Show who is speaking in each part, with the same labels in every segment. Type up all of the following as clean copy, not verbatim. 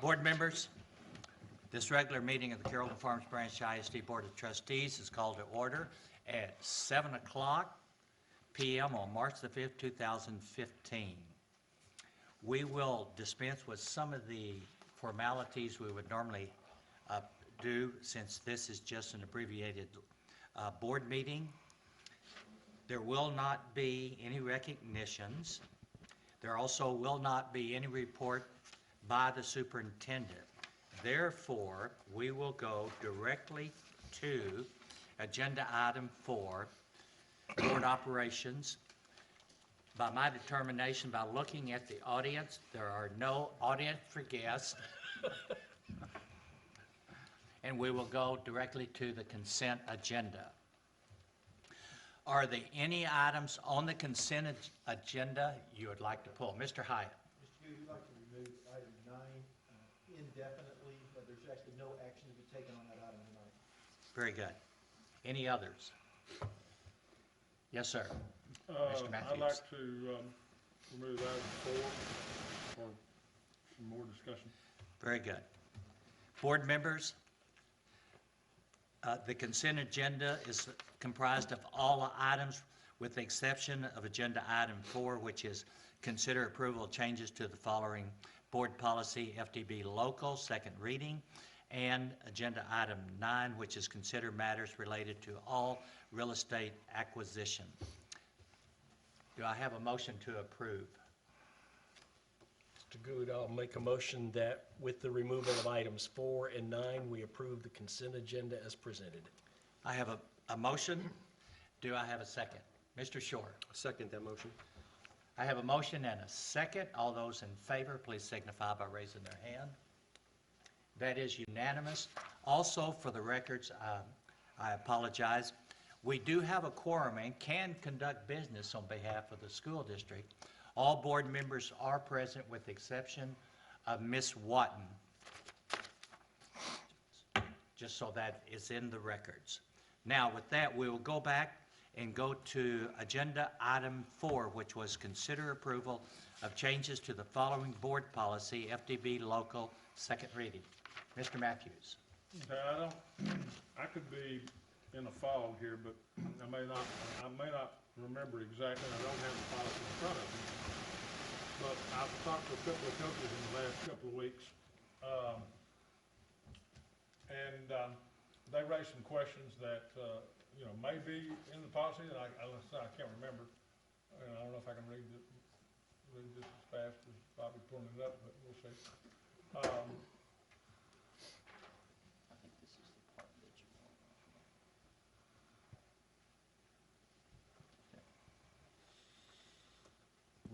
Speaker 1: Board members, this regular meeting of the Carrollton Farms Branch ISD Board of Trustees is called to order at 7 o'clock p.m. on March the 5th, 2015. We will dispense with some of the formalities we would normally do, since this is just an abbreviated board meeting. There will not be any recognitions. There also will not be any report by the superintendent. Therefore, we will go directly to agenda item 4, board operations. By my determination, by looking at the audience, there are no audience for guests. And we will go directly to the consent agenda. Are there any items on the consent agenda you would like to pull? Mr. Hyatt.
Speaker 2: Mr. Goode, we'd like to remove item 9 indefinitely, but there's actually no action to be taken on that item tonight.
Speaker 1: Very good. Any others? Yes, sir. Mr. Matthews.
Speaker 3: I'd like to remove item 4 for some more discussion.
Speaker 1: Very good. Board members, the consent agenda is comprised of all items with the exception of agenda item 4, which is consider approval of changes to the following board policy, FDB local, second reading, and agenda item 9, which is consider matters related to all real estate acquisition. Do I have a motion to approve?
Speaker 4: Mr. Goode, I'll make a motion that with the removal of items 4 and 9, we approve the consent agenda as presented.
Speaker 1: I have a motion. Do I have a second? Mr. Shore.
Speaker 5: Second that motion.
Speaker 1: I have a motion and a second. All those in favor, please signify by raising their hand. That is unanimous. Also, for the records, I apologize. We do have a quorum and can conduct business on behalf of the school district. All board members are present with the exception of Ms. Watton, just so that is in the records. Now, with that, we will go back and go to agenda item 4, which was consider approval of changes to the following board policy, FDB local, second reading. Mr. Matthews.
Speaker 3: Okay, I could be in a fog here, but I may not remember exactly. I don't have the policy in front of me. But I've talked to a couple of coaches in the last couple of weeks, and they raised some questions that may be in the policy that I can't remember. I don't know if I can read this as fast as Bobby pulling it up, but we'll see.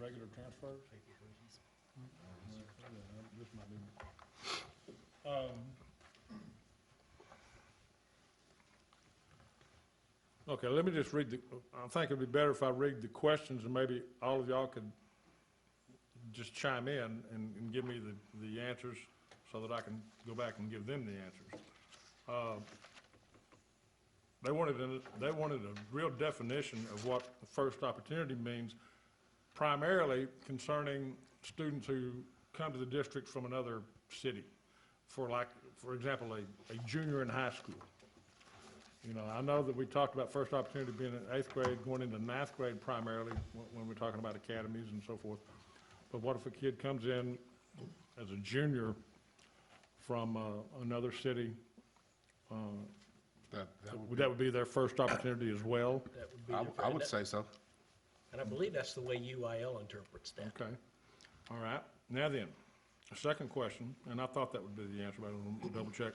Speaker 3: Regular transfers? This might be. Okay, let me just read I think it'd be better if I read the questions and maybe all of y'all could just chime in and give me the answers so that I can go back and give them the answers. They wanted a real definition of what the first opportunity means, primarily concerning students who come to the district from another city, for example, a junior in high school. I know that we talked about first opportunity being in 8th grade, going into 9th grade primarily when we're talking about academies and so forth. But what if a kid comes in as a junior from another city? That would be their first opportunity as well?
Speaker 4: That would be
Speaker 5: I would say so.
Speaker 4: And I believe that's the way UIL interprets that.
Speaker 3: Okay. All right. Now then, the second question, and I thought that would be the answer, but I'll double check.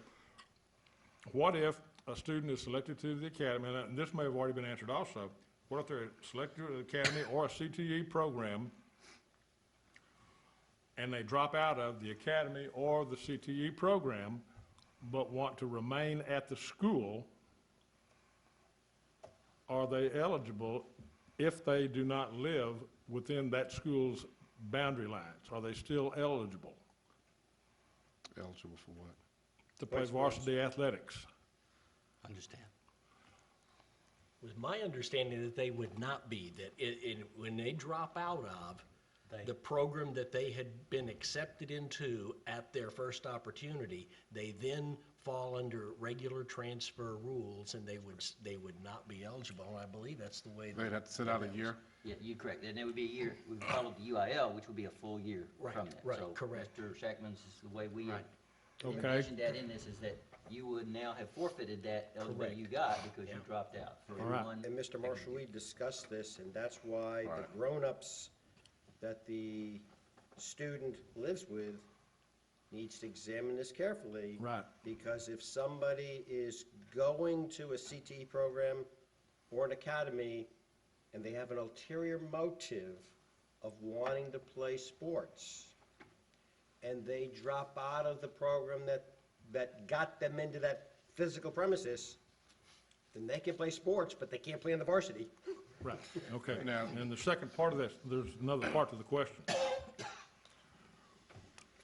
Speaker 3: What if a student is selected to the academy, and this may have already been answered also, what if they're selected to the academy or a CTE program and they drop out of the academy or the CTE program but want to remain at the school? Are they eligible if they do not live within that school's boundary lines? Are they still eligible?
Speaker 5: Eligible for what?
Speaker 3: To play varsity athletics.
Speaker 1: Understand.
Speaker 4: It was my understanding that they would not be, that when they drop out of the program that they had been accepted into at their first opportunity, they then fall under regular transfer rules, and they would not be eligible, and I believe that's the way.
Speaker 5: They'd have to sit out a year?
Speaker 6: Yeah, you're correct. And it would be a year, we followed the UIL, which would be a full year
Speaker 4: Right,
Speaker 6: from that.
Speaker 4: right,
Speaker 6: So
Speaker 4: correct.
Speaker 6: Mr. Shackman's is the way we
Speaker 3: Okay.
Speaker 6: envisioned that in this is that you would now have forfeited that eligibility you got because you dropped out. For
Speaker 3: All right.
Speaker 6: everyone-
Speaker 7: And Mr. Marshall, we discussed this, and that's why the
Speaker 5: Right.
Speaker 7: grown-ups that the student lives with needs to examine this carefully.
Speaker 3: Right.
Speaker 7: Because if somebody is going to a CTE program or an academy, and they have an ulterior motive of wanting to play sports, and they drop out of the program that got them into that physical premises, then they can play sports, but they can't play in the varsity.
Speaker 3: Right, okay.
Speaker 5: Now-
Speaker 3: And the second part of this, there's another part to the question.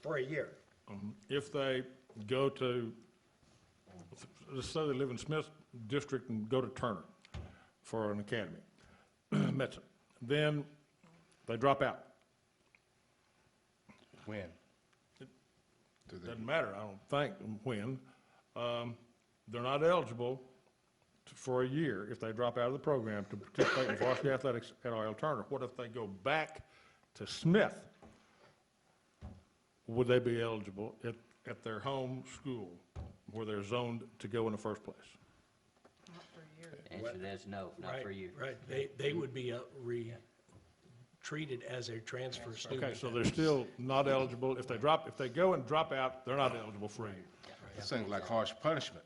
Speaker 7: For a year.
Speaker 3: If they go to, let's say they live in Smith District and go to Turner for an academy, medicine, then they drop out.
Speaker 5: When? Do they-
Speaker 3: Doesn't matter, I don't think, when. They're not eligible for a year if they drop out of the program to participate in varsity athletics at R.L. Turner. What if they go back to Smith? Would they be eligible at their home school where they're zoned to go in the first place?
Speaker 6: The answer to that is no, not for a year.
Speaker 4: Right, they would be treated as a transfer student.
Speaker 3: Okay, so they're still not eligible. If they go and drop out, they're not eligible for a year.
Speaker 5: It seems like harsh punishment.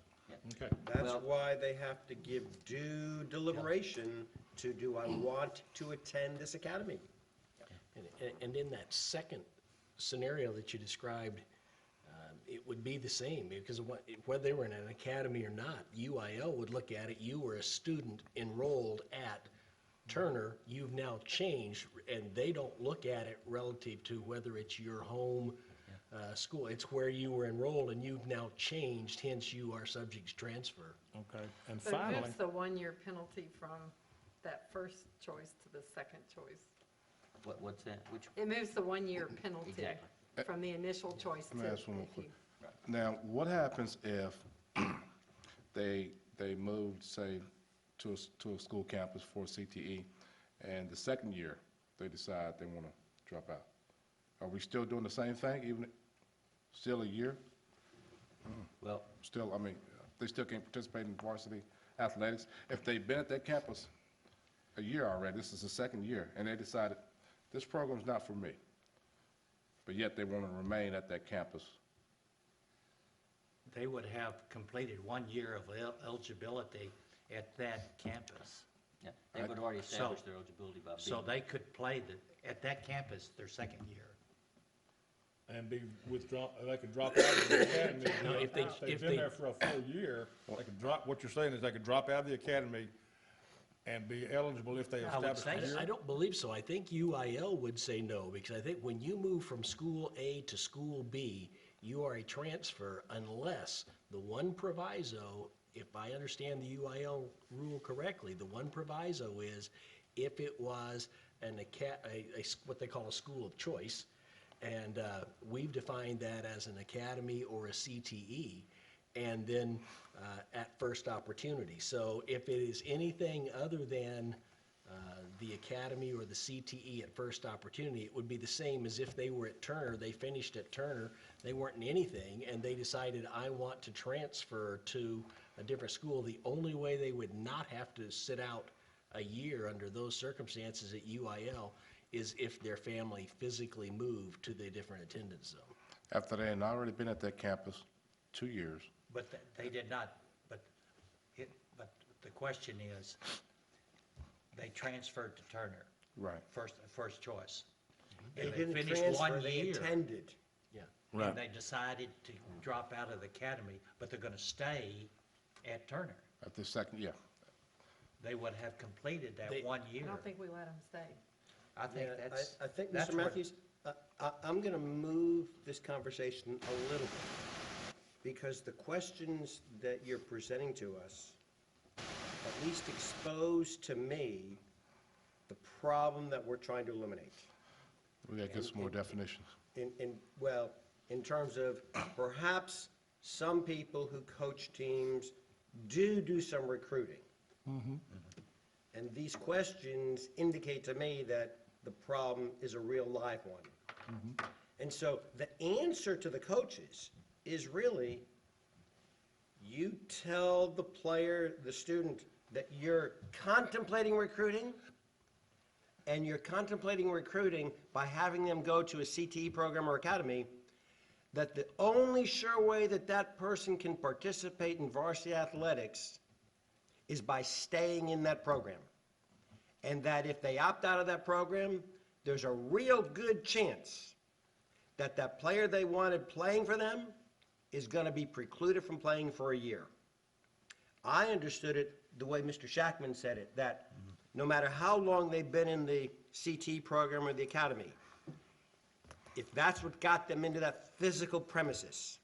Speaker 3: Okay.
Speaker 7: That's
Speaker 6: Well-
Speaker 7: why they have to give due deliberation to, do I want to attend this academy?
Speaker 4: And in that second scenario that you described, it would be the same, because whether they were in an academy or not, UIL would look at it, you were a student enrolled at Turner, you've now changed, and they don't look at it relative to whether it's your home school. It's where you were enrolled, and you've now changed, hence you are subject to transfer.
Speaker 3: Okay, and
Speaker 8: So it
Speaker 3: finally,
Speaker 8: moves the one-year penalty from that first choice to the second choice.
Speaker 6: What's that? Which,
Speaker 8: It moves the one-year penalty
Speaker 6: Exactly.
Speaker 8: from the initial choice to
Speaker 5: Let me ask one more
Speaker 8: if you.
Speaker 5: Now, what happens if they moved, say, to a school campus for CTE, and the second year, they decide they want to drop out? Are we still doing the same thing, even, still a year?
Speaker 6: well,
Speaker 5: Still, I mean, they still can't participate in varsity athletics? If they've been at that campus a year already, this is the second year, and they decided, this program's not for me, but yet they want to remain at that campus.
Speaker 1: They would have completed 1 year of eligibility at that campus.
Speaker 6: yeah, they would already
Speaker 1: So-
Speaker 6: establish their eligibility by being.
Speaker 1: So they could play at that campus their second year.
Speaker 3: and be withdrawn, they could drop out of the academy.
Speaker 4: No, if they-
Speaker 3: If they've
Speaker 4: if
Speaker 3: been
Speaker 4: they-
Speaker 3: there for a full year, they could drop, what you're saying is they could drop out of the academy and be eligible if they
Speaker 1: I would
Speaker 3: establish a
Speaker 1: say
Speaker 3: year?
Speaker 4: I don't believe so. I think UIL would say no, because I think when you move from school A to school B, you are a transfer unless the one proviso, if I understand the UIL rule correctly, the one proviso is if it was what they call a school of choice, and we've defined that as an academy or a CTE, and then at first opportunity. So if it is anything other than the academy or the CTE at first opportunity, it would be the same as if they were at Turner, they finished at Turner, they weren't in anything, and they decided, I want to transfer to a different school. The only way they would not have to sit out a year under those circumstances at UIL is if their family physically moved to the different attendance zone.
Speaker 5: After they had already been at that campus 2 years.
Speaker 1: But they did not, but the question is, they transferred to Turner,
Speaker 5: Right.
Speaker 1: first choice.
Speaker 7: They
Speaker 1: And they
Speaker 7: didn't
Speaker 1: finished
Speaker 7: transfer,
Speaker 1: 1
Speaker 7: they
Speaker 1: year.
Speaker 7: attended.
Speaker 4: Yeah.
Speaker 3: Right.
Speaker 1: And they decided to drop out of the academy, but they're gonna stay at Turner.
Speaker 5: At the second, yeah.
Speaker 1: They would have completed that
Speaker 4: They-
Speaker 1: 1
Speaker 8: I
Speaker 1: year.
Speaker 8: don't think we let them stay.
Speaker 1: I think
Speaker 7: Yeah,
Speaker 1: that's.
Speaker 7: I think,
Speaker 1: that's
Speaker 7: Mr.
Speaker 1: what-
Speaker 7: Matthews, I'm going to move this conversation a little bit, because the questions that you're presenting to us at least expose to me the problem that we're trying to eliminate.
Speaker 5: We gotta get some more definitions.
Speaker 7: Well, in terms of perhaps some people who coach teams do some recruiting. And these questions indicate to me that the problem is a real live one. And so the answer to the coaches is really, you tell the player, the student, that you're contemplating recruiting, and you're contemplating recruiting by having them go to a CTE program or academy, that the only sure way that that person can participate in varsity athletics is by staying in that program. And that if they opt out of that program, there's a real good chance that that player they wanted playing for them is going to be precluded from playing for a year. I understood it the way Mr. Shackman said it, that no matter how long they've been in the CT program or the academy, if that's what got them into that physical premises,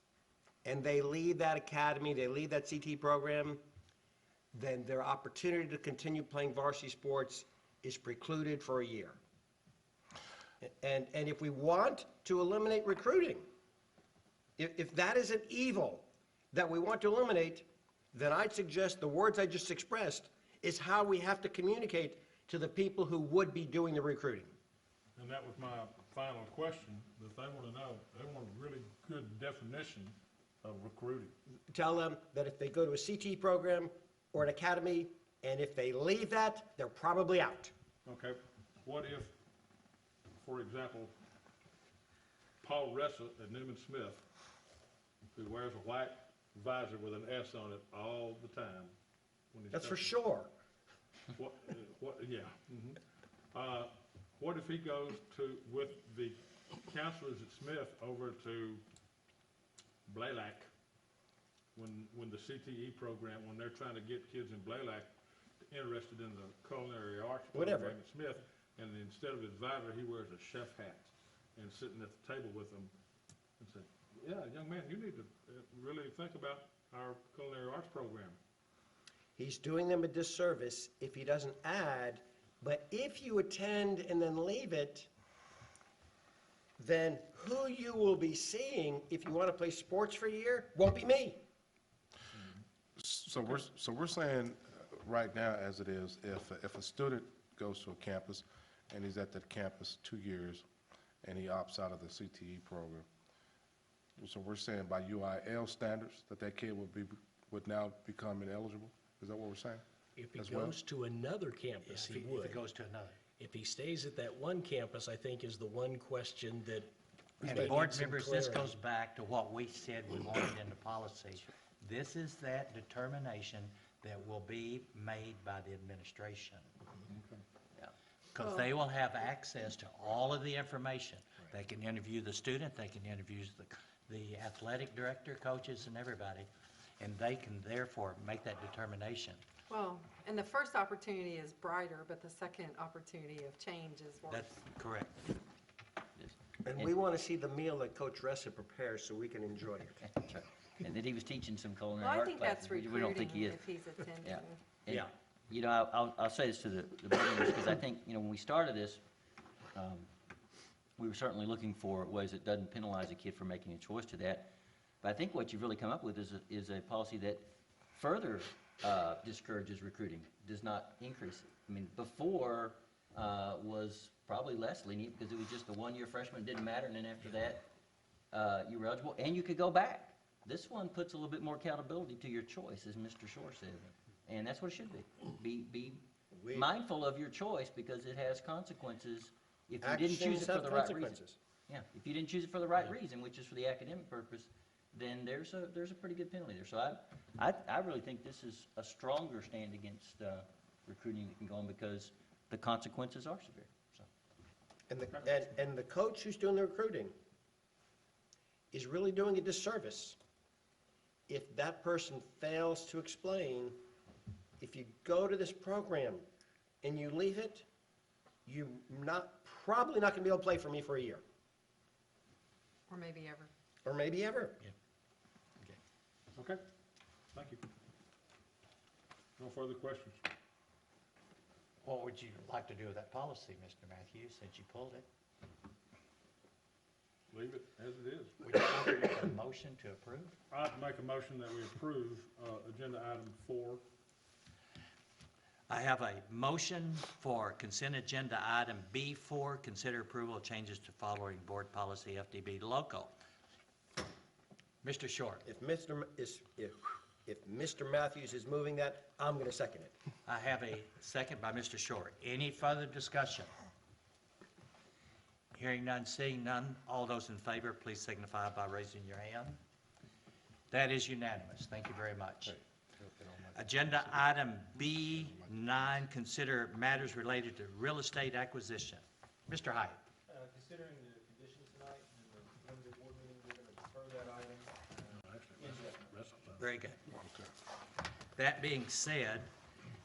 Speaker 7: and they leave that academy, they leave that CT program, then their opportunity to continue playing varsity sports is precluded for a year. And if we want to eliminate recruiting, if that is an evil that we want to eliminate, then I'd suggest the words I just expressed is how we have to communicate to the people who would be doing the recruiting.
Speaker 3: And that was my final question, that they want to know, they want a really good definition of recruiting.
Speaker 7: Tell them that if they go to a CT program or an academy, and if they leave that, they're probably out.
Speaker 3: Okay, what if, for example, Paul Ressa at Newman Smith, who wears a white visor with an S on it all the time? When he's
Speaker 7: That's for
Speaker 3: coaching?
Speaker 7: sure.
Speaker 3: Yeah. What if he goes with the counselors at Smith over to Blaylock, when the CTE program, when they're trying to get kids in Blaylock interested in the culinary arts
Speaker 7: Whatever.
Speaker 3: program at Smith, and instead of his visor, he wears a chef hat and sitting at the table with them and say, yeah, young man, you need to really think about our culinary arts program.
Speaker 7: He's doing them a disservice if he doesn't add, but if you attend and then leave it, then who you will be seeing if you want to play sports for a year won't be me.
Speaker 5: So we're saying right now, as it is, if a student goes to a campus and he's at that campus 2 years and he opts out of the CTE program, so we're saying by UIL standards that kid would now become ineligible? Is that what we're saying?
Speaker 4: If he
Speaker 5: As well?
Speaker 4: goes to another campus, he
Speaker 1: If
Speaker 4: would.
Speaker 1: it goes to another.
Speaker 4: If he stays at that one campus, I think is the one question that.
Speaker 1: And
Speaker 4: may
Speaker 1: board
Speaker 4: need some
Speaker 1: members, this
Speaker 4: clarity.
Speaker 1: goes back to what we said we wanted in the policy. This is that determination that will be made by the administration. Because they will have access to all of the information. They can interview the student, they can interview the athletic director, coaches, and everybody, and they can therefore make that determination.
Speaker 8: Well, and the first opportunity is brighter, but the second opportunity of change is worse.
Speaker 1: That's correct.
Speaker 7: And we want to see the meal that Coach Ressa prepares so we can enjoy it.
Speaker 6: That's right. And that he was teaching some culinary
Speaker 8: Well, I
Speaker 6: art
Speaker 8: think
Speaker 6: classes.
Speaker 8: that's
Speaker 6: We don't think he
Speaker 8: recruiting
Speaker 6: is.
Speaker 8: if he's attending.
Speaker 6: Yeah. And,
Speaker 7: Yeah.
Speaker 6: You know, I'll say this to the board members, because I think, you know, when we started this, we were certainly looking for ways that doesn't penalize a kid for making a choice to that. But I think what you've really come up with is a policy that further discourages recruiting, does not increase it. I mean, before was probably less lenient, because it was just a one-year freshman, it didn't matter, and then after that, you were eligible, and you could go back. This one puts a little bit more accountability to your choice, as Mr. Shore said, and that's what it should be. Be mindful of your choice, because it has consequences if you didn't choose
Speaker 7: Actions
Speaker 6: it for
Speaker 7: have
Speaker 6: the right reason.
Speaker 7: consequences.
Speaker 6: Yeah, if you didn't choose it for the right reason, which is for the academic purpose, then there's a pretty good penalty there. So I really think this is a stronger stand against recruiting that can go on, because the consequences are severe, so.
Speaker 7: And the coach who's doing the recruiting is really doing a disservice if that person fails to explain, if you go to this program and you leave it, you're probably not going to be able to play for me for a year,
Speaker 8: Or maybe ever.
Speaker 7: or maybe ever.
Speaker 3: Okay, thank you. No further questions?
Speaker 1: What would you like to do with that policy, Mr. Matthews, since you pulled it?
Speaker 3: leave it as it is.
Speaker 1: Would you like to make a motion to approve?
Speaker 3: I'd make a motion that we approve, agenda item 4.
Speaker 1: I have a motion for consent agenda item B4, consider approval of changes to following board policy FDB local. Mr. Short,
Speaker 7: If Mr. Matthews is moving that, I'm going to second it.
Speaker 1: I have a second by Mr. Short. Any further discussion? Hearing none, seeing none, all those in favor, please signify by raising your hand. That is unanimous. Thank you very much. Agenda item B9, consider matters related to real estate acquisition. Mr. Hyatt.
Speaker 2: Considering the conditions tonight and the limited board meeting, we're going to defer that item indefinitely.
Speaker 1: Very good. That being said,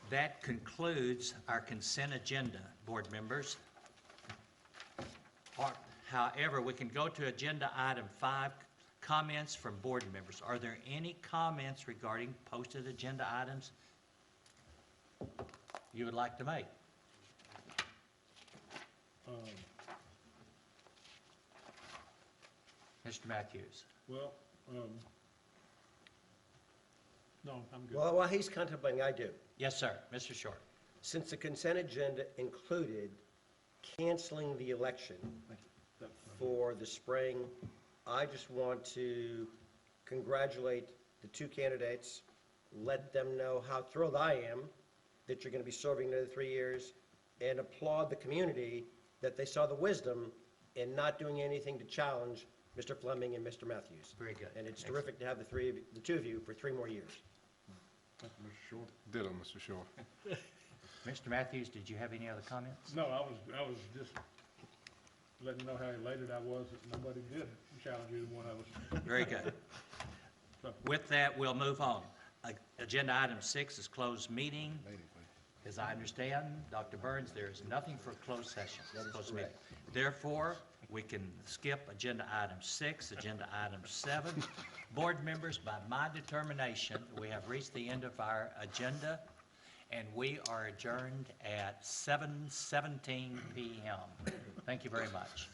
Speaker 1: that concludes our consent agenda, board members. However, we can go to agenda item 5, comments from board members. Are there any comments regarding posted agenda items you would like to make? Mr. Matthews.
Speaker 3: Well, no, I'm good.
Speaker 7: Well, while he's contemplating, I do.
Speaker 1: Yes, sir. Mr. Short.
Speaker 7: Since the consent agenda included canceling the election for the spring, I just want to congratulate the two candidates, let them know how thrilled I am that you're going to be serving another 3 years, and applaud the community that they saw the wisdom in not doing anything to challenge Mr. Fleming and Mr. Matthews.
Speaker 1: Very good.
Speaker 7: And it's terrific to have the two of you for 3 more years.
Speaker 3: Mr. Short?
Speaker 5: Ditto, Mr. Short.
Speaker 1: Mr. Matthews, did you have any other comments?
Speaker 3: No, I was just letting you know how elated I was that nobody did challenge either one of us.
Speaker 1: Very good. With that, we'll move on. Agenda item 6 is closed meeting. As I understand, Dr. Burns, there is nothing for closed session. Closed meeting. Therefore, we can skip agenda item 6, agenda item 7. Board members, by my determination, we have reached the end of our agenda, and we are adjourned at 7:17 p.m. Thank you very much.